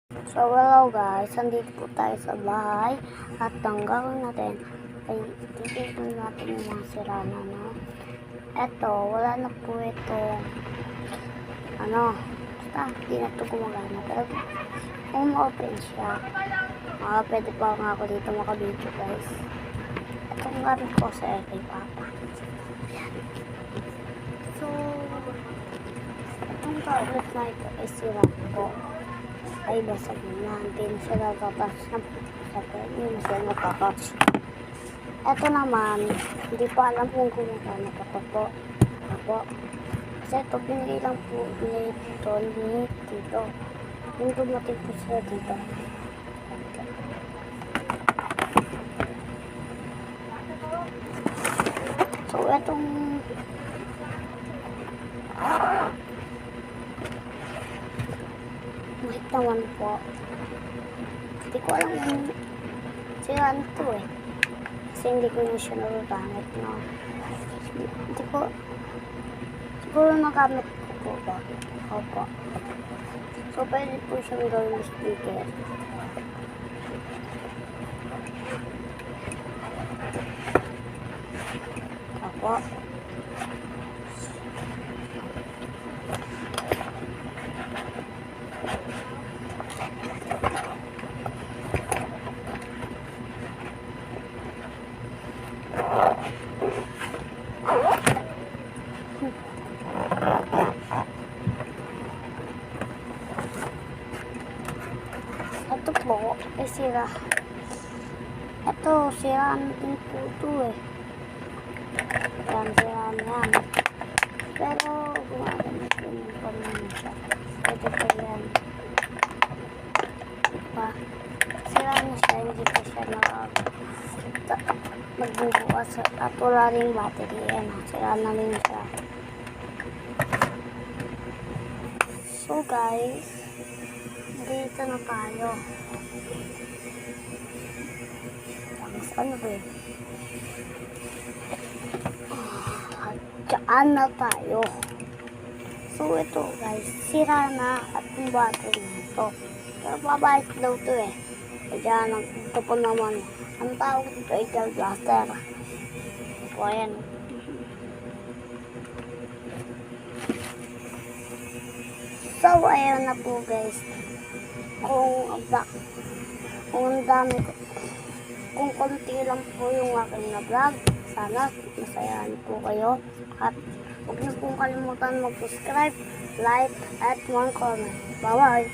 So hello guys, nandito po tayo sa bahay at ang gawin natin ay titignan natin yung mga sira na eto, wala na po ito basta hindi na ito gumagana, pero kung ma-open siya pwede pa nga ako dito makabidyo guys. Itong gamit ko sa kay Papa. So itong gamit na ito ay sira po, ay basag na, hindi na siya nagpapatch na hindi na siya nagpapatch. Ito naman, hindi pa alam kung gumagana pa po. Kasi ito, binigay lang po ni Tito. Yung dumating po sila dito. So, itong mahit naman po. Hindi ko alam kung siraan ito eh. Kasi hindi ko na siya nagagamit, no? Hindi ko siguro nagamit ko po ba? Opo. So, pwede po siyang gawin speaker. Opo. Ito po, ay sira. Ito, siraan din po ito eh. Siraan yan. Pero, gumagamit ko yung pamilya siya. Pwede pa yan. Diba? Siraan na siya, hindi pa siya magbubukas. At wala rin battery. Yan, siraan na rin siya. So guys, dito na tayo. Tapos ano ba yun? Diyan na tayo. So ito guys, sira na at yung battery nito. Pero babalik daw ito eh. Kaya ito po naman. Ang tawag dito ay gel blaster. So ayan. So ayan na po guys. Kung ang dami ko, kung konti lang po yung aking na vlog, sana masayahan po kayo. At huwag niyo pong kalimutan mag-subscribe, like, at comment. Bye-bye!